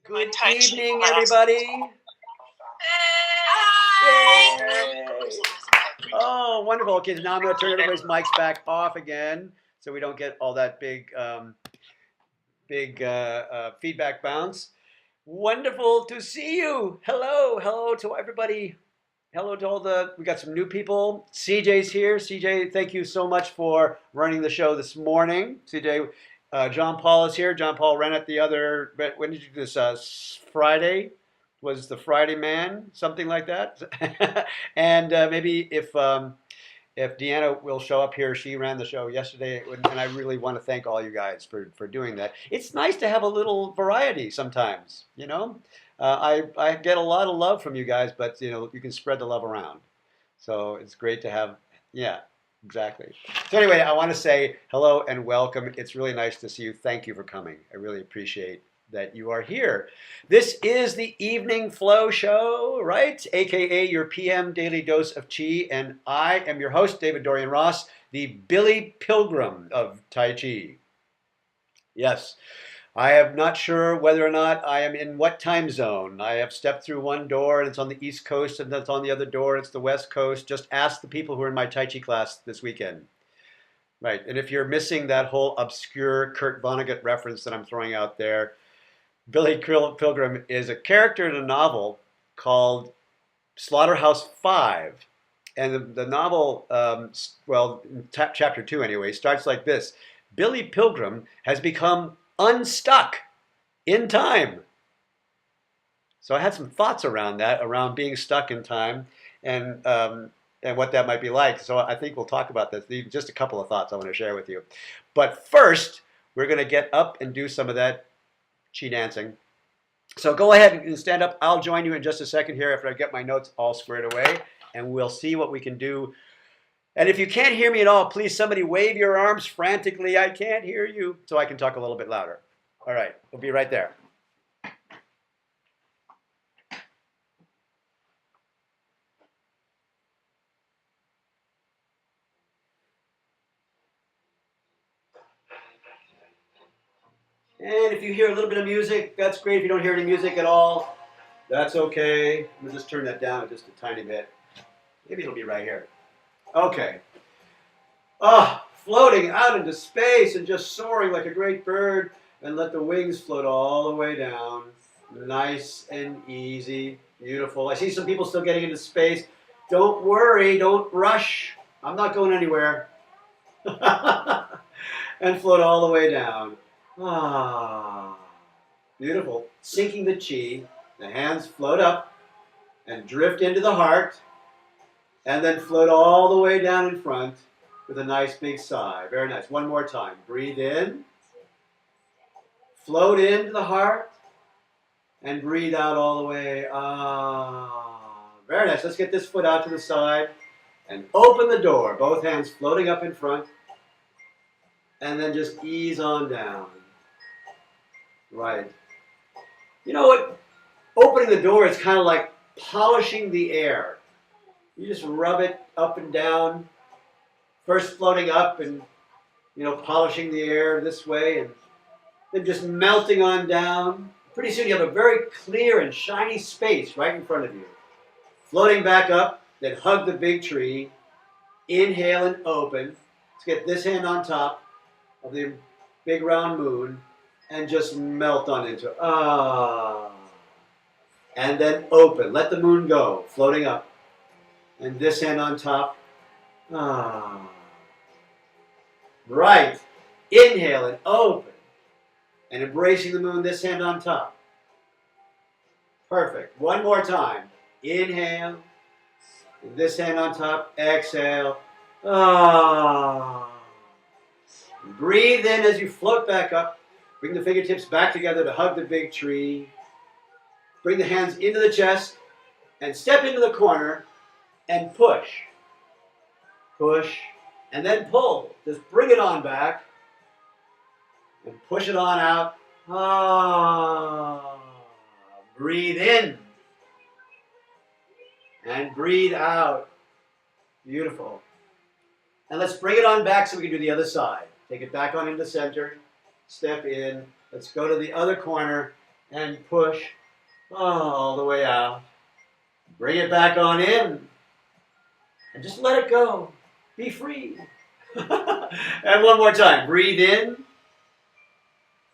Good evening, everybody. Yay. Oh, wonderful. Okay, so now I'm going to turn everybody's mics back off again so we don't get all that big feedback bounce. Wonderful to see you. Hello to everybody. Hello to we got some new people. CJ's here. CJ, thank you so much for running the show this morning. CJ, John Paul is here. John Paul ran it when did you do this? Friday? Was the Friday man? Something like that. And maybe if Deanna will show up here, she ran the show yesterday, and I really want to thank all you guys for doing that. It's nice to have a little variety sometimes, you know. I get a lot of love from you guys, but you can spread the love around. So it's great to have, yeah, exactly. So anyway, I want to say hello and welcome. It's really nice to see you. Thank you for coming. I really appreciate that you are here. This is the Evening Flow Show, right? AKA your PM Daily Dose of Chi, and I am your host, David-Dorian Ross, the Billy Pilgrim of Tai Chi. Yes, I am not sure whether or not I am in what time zone. I have stepped through one door and it's on the East Coast, and that's on the other door, it's the West Coast. Just ask the people who are in my Tai Chi class this weekend. Right, and if you're missing that whole obscure Kurt Vonnegut reference that I'm throwing out there, Billy Pilgrim is a character in a novel called Slaughterhouse-Five. And the novel, chapter 2 anyway, starts like this. Billy Pilgrim has become unstuck in time. So I had some thoughts around that, around being stuck in time and what that might be like. So I think we'll talk about this. Just a couple of thoughts I want to share with you. But first, we're going to get up and do some of that Chi dancing. So go ahead and stand up. I'll join you in just a second here after I get my notes all squared away, and we'll see what we can do. And if you can't hear me at all, please somebody wave your arms frantically. I can't hear you, so I can talk a little bit louder. All right, we'll be right there. And if you hear a little bit of music, that's great. If you don't hear any music at all, that's okay. I'm going to just turn that down just a tiny bit. Maybe it'll be right here. Okay. Floating out into space and just soaring like a great bird, and let the wings float all the way down. Nice and easy. Beautiful. I see some people still getting into space. Don't worry. Don't rush. I'm not going anywhere. And float all the way down. Beautiful. Sinking the chi. The hands float up and drift into the heart, and then float all the way down in front with a nice big sigh. Very nice. One more time. Breathe in. Float into the heart, and breathe out all the way. Very nice. Let's get this foot out to the side and open the door. Both hands floating up in front, and then just ease on down. Right. You know what? Opening the door is kind of like polishing the air. You just rub it up and down, first floating up and, polishing the air this way, and then just melting on down. Pretty soon you have a very clear and shiny space right in front of you. Floating back up, then hug the big tree. Inhale and open. Let's get this hand on top of the big round moon and just melt on into it. And then open. Let the moon go, floating up. And this hand on top. Right. Inhale and open. And embracing the moon, this hand on top. Perfect. One more time. Inhale. And this hand on top. Exhale. Breathe in as you float back up. Bring the fingertips back together to hug the big tree. Bring the hands into the chest and step into the corner and push. Push and then pull. Just bring it on back and push it on out. Breathe in and breathe out. Beautiful. And let's bring it on back so we can do the other side. Take it back on into center. Step in. Let's go to the other corner and push all the way out. Bring it back on in and just let it go. Be free. And one more time. Breathe in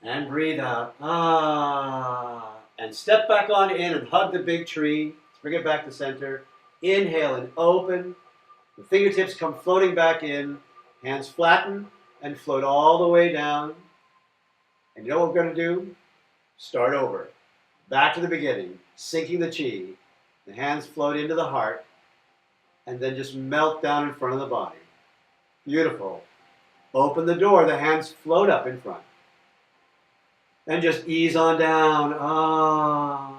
and breathe out. Ah. And step back on in and hug the big tree. Let's bring it back to center. Inhale and open. The fingertips come floating back in. Hands flatten and float all the way down. And you know what we're going to do? Start over. Back to the beginning. Sinking the chi. The hands float into the heart. And then just melt down in front of the body. Beautiful. Open the door. The hands float up in front. And just ease on down. Ah,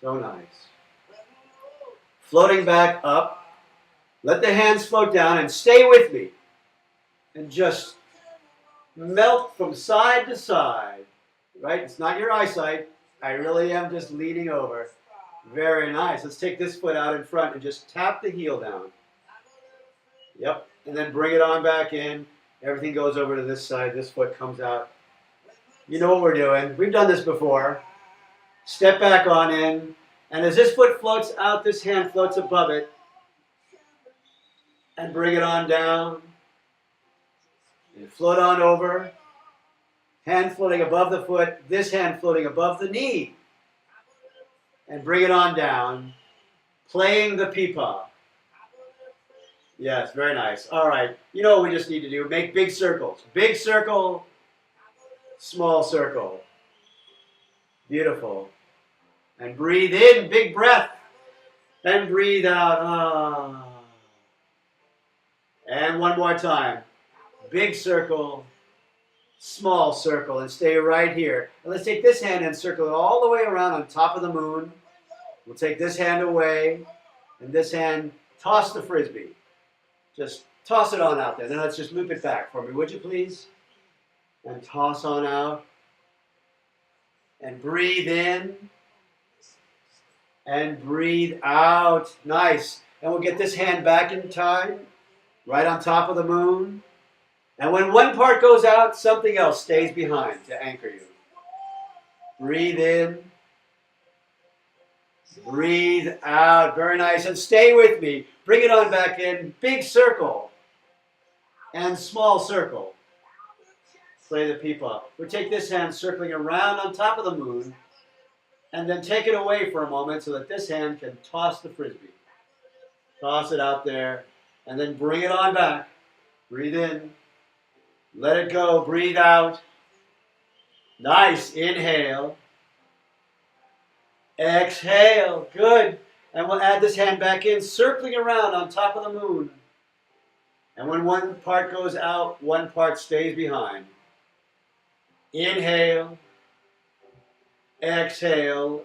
so nice. Floating back up. Let the hands float down and stay with me. And just melt from side to side. Right? It's not your eyesight. I really am just leaning over. Very nice. Let's take this foot out in front and just tap the heel down. Yep. And then bring it on back in. Everything goes over to this side. This foot comes out. You know what we're doing. We've done this before. Step back on in. And as this foot floats out, this hand floats above it. And bring it on down. And float on over. Hand floating above the foot. This hand floating above the knee. And bring it on down. Playing the pipa. Yes, very nice. All right. You know what we just need to do? Make big circles. Big circle. Small circle. Beautiful. And breathe in. Big breath. And breathe out. Ah. And one more time. Big circle. Small circle. And stay right here. And let's take this hand and circle it all the way around on top of the moon. We'll take this hand away. And this hand, toss the frisbee. Just toss it on out there. Then let's just loop it back for me, would you please? And toss on out. And breathe in. And breathe out. Nice. And we'll get this hand back in time. Right on top of the moon. And when one part goes out, something else stays behind to anchor you. Breathe in. Breathe out. Very nice. And stay with me. Bring it on back in. Big circle. And small circle. Play the pipa. We'll take this hand circling around on top of the moon. And then take it away for a moment so that this hand can toss the frisbee. Toss it out there. And then bring it on back. Breathe in. Let it go. Breathe out. Nice. Inhale. Exhale. Good. And we'll add this hand back in, circling around on top of the moon. And when one part goes out, one part stays behind. Inhale. Exhale.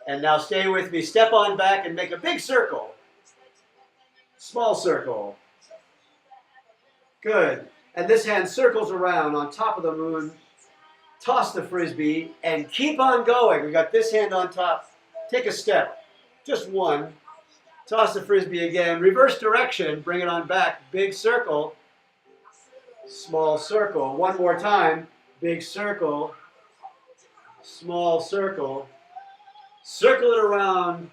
And now stay with me. Step on back and make a big circle. Small circle. Good. And this hand circles around on top of the moon. Toss the frisbee and keep on going. We got this hand on top. Take a step. Just one. Toss the frisbee again. Reverse direction. Bring it on back. Big circle. Small circle. One more time. Big circle. Small circle. Circle it around.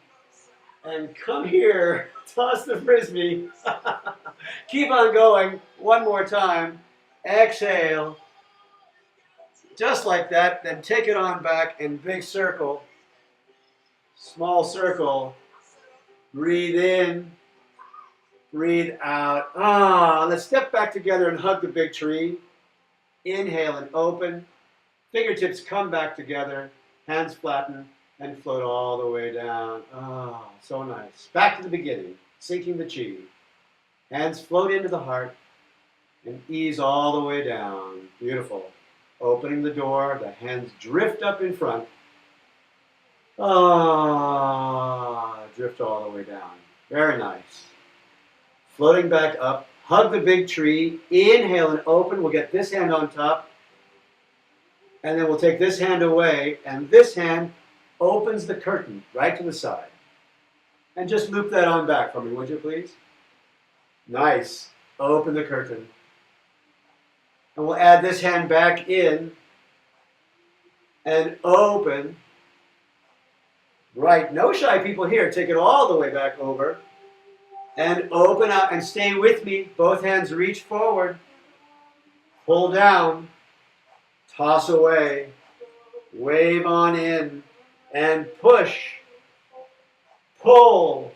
And come here. Toss the frisbee. Keep on going. One more time. Exhale. Just like that. Then take it on back in big circle. Small circle. Breathe in. Breathe out. Ah, let's step back together and hug the big tree. Inhale and open. Fingertips come back together. Hands flatten and float all the way down. Ah, so nice. Back to the beginning. Sinking the chi. Hands float into the heart and ease all the way down. Beautiful. Opening the door. The hands drift up in front. Ah, drift all the way down. Very nice. Floating back up. Hug the big tree. Inhale and open. We'll get this hand on top. And then we'll take this hand away. And this hand opens the curtain right to the side. And just loop that on back for me, would you please? Nice. Open the curtain. And we'll add this hand back in. And open. Right, no shy people here. Take it all the way back over. And open up and stay with me. Both hands reach forward. Pull down. Toss away. Wave on in. And push. Pull.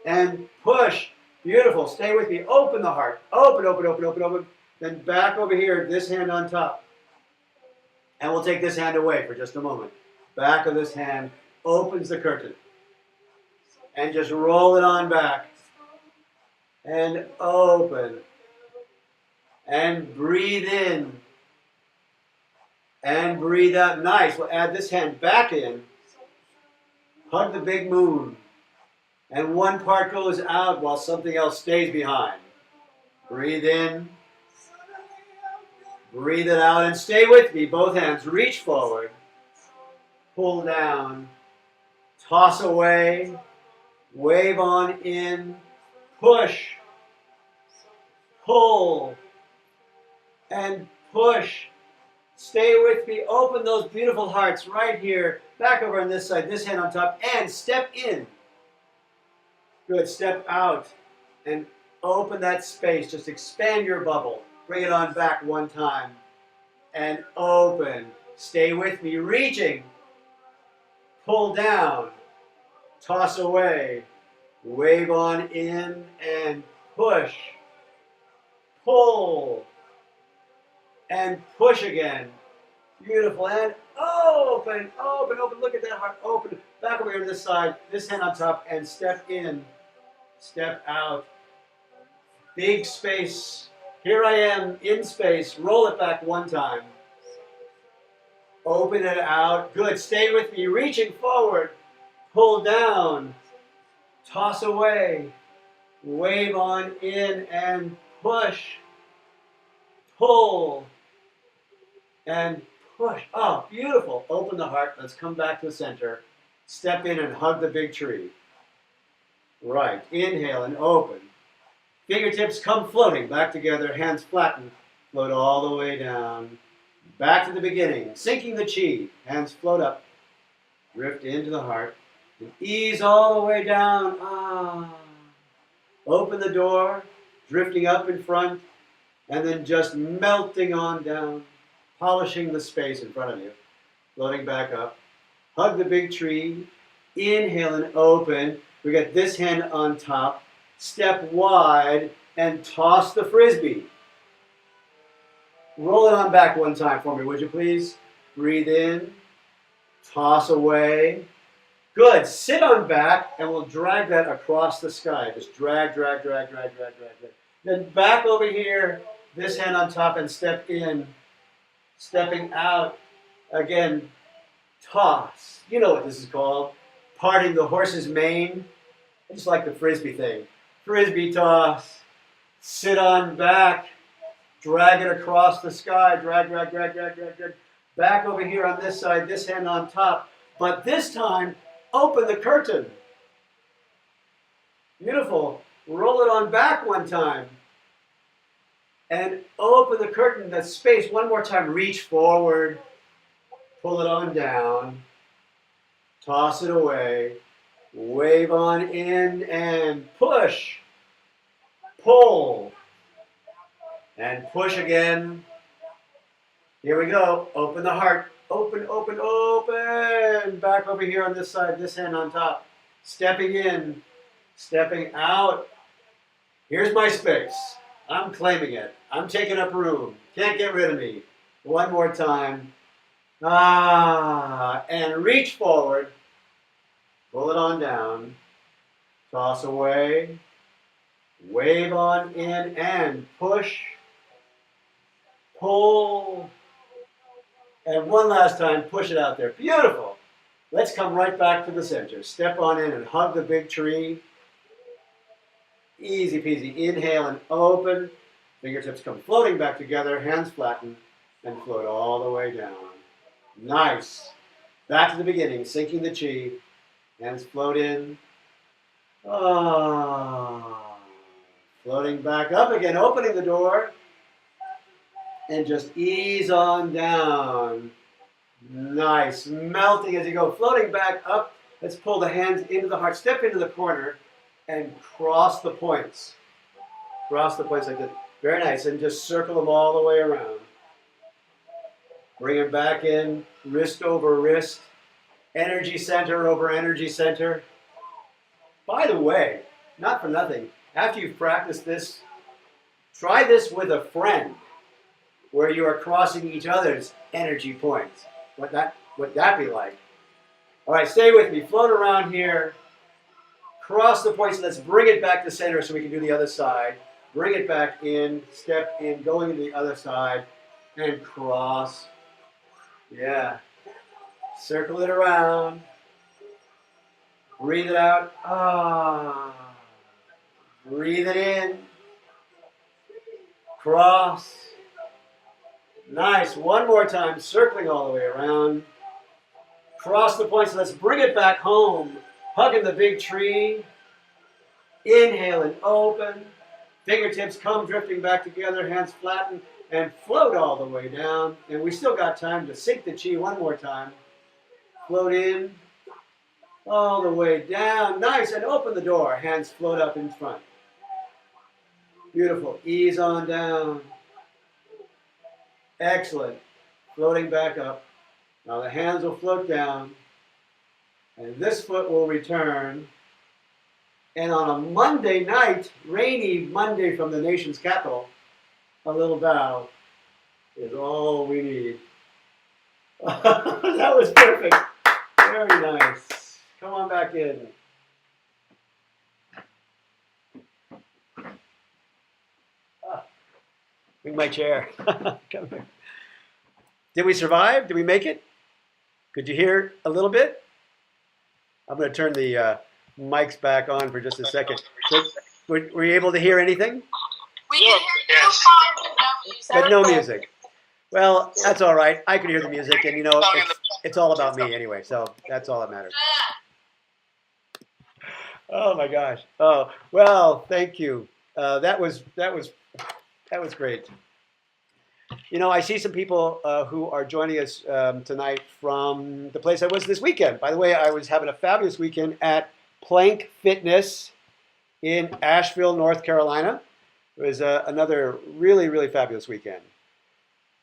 And push. Beautiful. Stay with me. Open the heart. Open, open, open, open, open. Then back over here. This hand on top. And we'll take this hand away for just a moment. Back of this hand opens the curtain. And just roll it on back. And open. And breathe in. And breathe out. Nice. We'll add this hand back in. Hug the big moon. And one part goes out while something else stays behind. Breathe in. Breathe it out and stay with me. Both hands reach forward. Pull down. Toss away. Wave on in. Push. Pull. And push. Stay with me. Open those beautiful hearts right here. Back over on this side. This hand on top. And step in. Good. Step out. And open that space. Just expand your bubble. Bring it on back one time. And open. Stay with me. Reaching. Pull down. Toss away. Wave on in and push. Pull. And push again. Beautiful. And open, open, open. Look at that heart. Open. Back over here to this side. This hand on top. And step in. Step out. Big space. Here I am in space. Roll it back one time. Open it out. Good. Stay with me. Reaching forward. Pull down. Toss away. Wave on in and push. Pull. And push. Oh, beautiful. Open the heart. Let's come back to the center. Step in and hug the big tree. Right. Inhale and open. Fingertips come floating back together. Hands flatten. Float all the way down. Back to the beginning. Sinking the chi. Hands float up. Drift into the heart. And ease all the way down. Ah. Open the door. Drifting up in front. And then just melting on down. Polishing the space in front of you. Floating back up. Hug the big tree. Inhale and open. We got this hand on top. Step wide and toss the frisbee. Roll it on back one time for me, would you please? Breathe in. Toss away. Good. Sit on back and we'll drag that across the sky. Just drag, drag, drag, drag, drag, drag, drag. Then back over here. This hand on top and step in. Stepping out. Again, toss. You know what this is called. Parting the horse's mane. I just like the frisbee thing. Frisbee toss. Sit on back. Drag it across the sky. Drag, drag, drag, drag, drag, drag. Back over here on this side. This hand on top. But this time, open the curtain. Beautiful. Roll it on back one time. And open the curtain, that space. One more time. Reach forward. Pull it on down. Toss it away. Wave on in and push. Pull. And push again. Here we go. Open the heart. Open, open, open. Back over here on this side. This hand on top. Stepping in. Stepping out. Here's my space. I'm claiming it. I'm taking up room. Can't get rid of me. One more time. Ah. And reach forward. Pull it on down. Toss away. Wave on in and push. Pull. And one last time, push it out there. Beautiful. Let's come right back to the center. Step on in and hug the big tree. Easy peasy. Inhale and open. Fingertips come floating back together. Hands flatten and float all the way down. Nice. Back to the beginning. Sinking the chi. Hands float in. Ah. Floating back up again. Opening the door. And just ease on down. Nice. Melting as you go. Floating back up. Let's pull the hands into the heart. Step into the corner and cross the points. Cross the points like that. Very nice. And just circle them all the way around. Bring them back in. Wrist over wrist. Energy center over energy center. By the way, not for nothing, after you've practiced this, try this with a friend where you are crossing each other's energy points. What that be like? All right, stay with me. Float around here. Cross the points. Let's bring it back to center so we can do the other side. Bring it back in. Step in. Going to the other side. And cross. Yeah. Circle it around. Breathe it out. Ah. Breathe it in. Cross. Nice. One more time. Circling all the way around. Cross the points. Let's bring it back home. Hugging the big tree. Inhale and open. Fingertips come drifting back together. Hands flatten and float all the way down. And we still got time to sink the chi one more time. Float in. All the way down. Nice. And open the door. Hands float up in front. Beautiful. Ease on down. Excellent. Floating back up. Now the hands will float down. And this foot will return. And on a Monday night, rainy Monday from the nation's capital, a little bow is all we need. That was perfect. Very nice. Come on back in. Bring my chair. Come here. Did we survive? Did we make it? Could you hear a little bit? I'm going to turn the mics back on for just a second. So, were you able to hear anything? We can hear you fine, but no music. Well, that's all right. I could hear the music, and you know, it's all about me anyway, so that's all that matters. Oh my gosh. Oh well, thank you. That was great. You know, I see some people who are joining us tonight from the place I was this weekend. By the way, I was having a fabulous weekend at Plank Fitness in Asheville, North Carolina. It was another really, really fabulous weekend.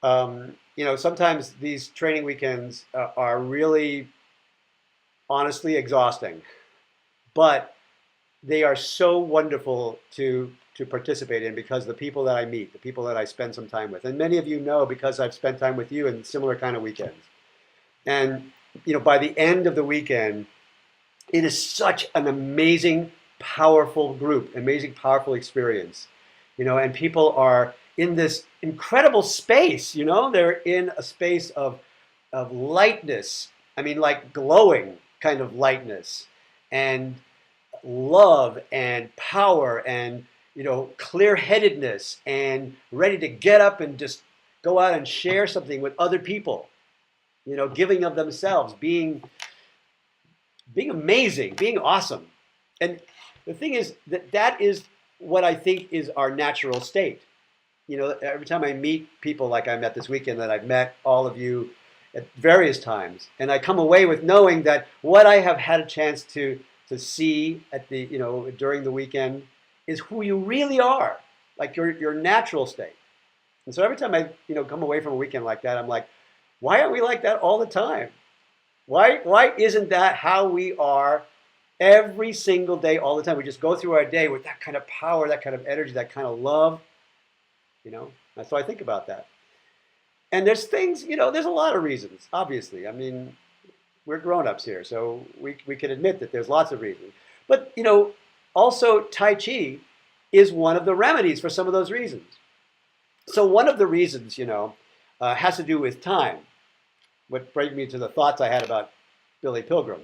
You know, sometimes these training weekends are really, honestly, exhausting, but they are so wonderful to participate in because the people that I meet, the people that I spend some time with, and many of you know because I've spent time with you in similar kind of weekends. And you know, by the end of the weekend, it is such an amazing, powerful group, amazing, powerful experience. You know, and people are in this incredible space. You know, they're in a space of lightness. I mean, like glowing kind of lightness, and love and power and, you know, clear-headedness and ready to get up and just go out and share something with other people, you know, giving of themselves, being amazing, being awesome. And the thing is that is what I think is our natural state. You know, every time I meet people like I met this weekend, that I've met all of you at various times, and I come away with knowing that what I have had a chance to see at the, you know, during the weekend is who you really are, like your natural state. And so every time I, you know, come away from a weekend like that, I'm like, why aren't we like that all the time? Why isn't that how we are every single day, all the time? We just go through our day with that kind of power, that kind of energy, that kind of love, you know? And so I think about that. And there's things, you know, there's a lot of reasons, obviously. I mean, we're grown-ups here, so we can admit that there's lots of reasons. But, you know, also Tai Chi is one of the remedies for some of those reasons. So one of the reasons, you know, has to do with time. What brings me to the thoughts I had about Billy Pilgrim.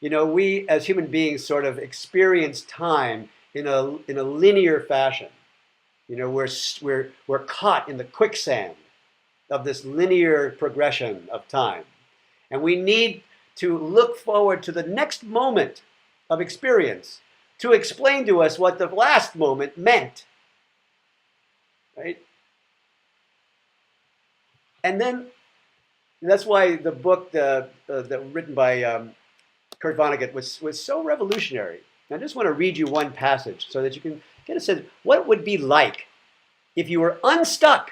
You know, we as human beings sort of experience time in a linear fashion. You know, we're caught in the quicksand of this linear progression of time. And we need to look forward to the next moment of experience to explain to us what the last moment meant. Right? And then And that's why the book written by Kurt Vonnegut was so revolutionary. I just want to read you one passage so that you can get a sense what it would be like if you were unstuck.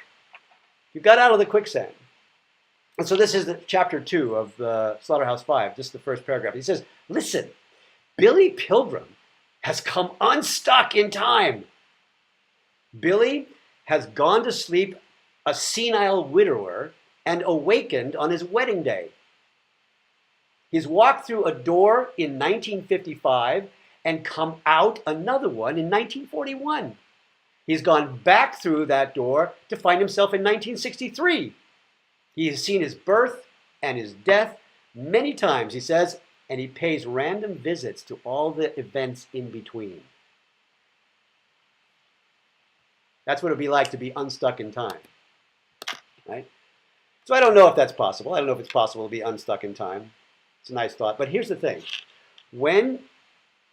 You got out of the quicksand. And so this is chapter 2 of the Slaughterhouse-Five, just the first paragraph. He says, listen, Billy Pilgrim has come unstuck in time. Billy has gone to sleep a senile widower and awakened on his wedding day. He's walked through a door in 1955 and come out another one in 1941. He's gone back through that door to find himself in 1963. He has seen his birth and his death many times, he says, and he pays random visits to all the events in between. That's what it would be like to be unstuck in time, right? So I don't know if that's possible. I don't know if it's possible to be unstuck in time. It's a nice thought. But here's the thing. When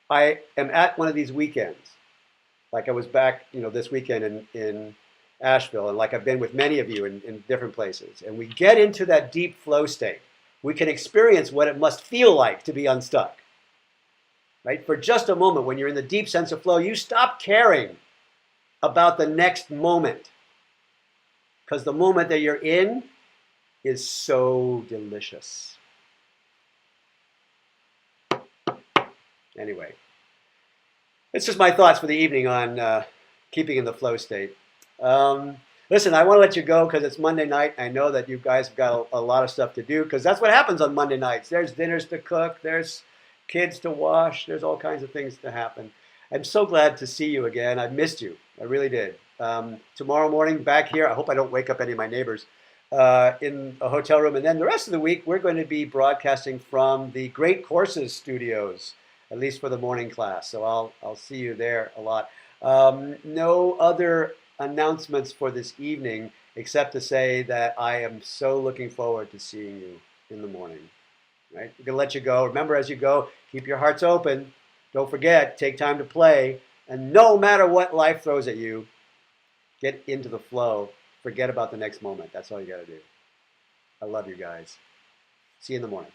I am at one of these weekends, like I was back, this weekend in Asheville, and like I've been with many of you in different places, and we get into that deep flow state, we can experience what it must feel like to be unstuck, right? For just a moment, when you're in the deep sense of flow, you stop caring about the next moment, because the moment that you're in is so delicious. Anyway, it's just my thoughts for the evening on keeping in the flow state. Listen, I want to let you go because it's Monday night. I know that you guys have got a lot of stuff to do because that's what happens on Monday nights. There's dinners to cook, there's kids to wash, there's all kinds of things to happen. I'm so glad to see you again. I missed you. I really did. Tomorrow morning back here, I hope I don't wake up any of my neighbors in a hotel room. And then the rest of the week, we're going to be broadcasting from the Great Courses studios, at least for the morning class. So I'll see you there a lot. No other announcements for this evening except to say that I am so looking forward to seeing you in the morning. Right? We're going to let you go. Remember, as you go, keep your hearts open. Don't forget, take time to play. And no matter what life throws at you, get into the flow. Forget about the next moment. That's all you got to do. I love you guys. See you in the morning.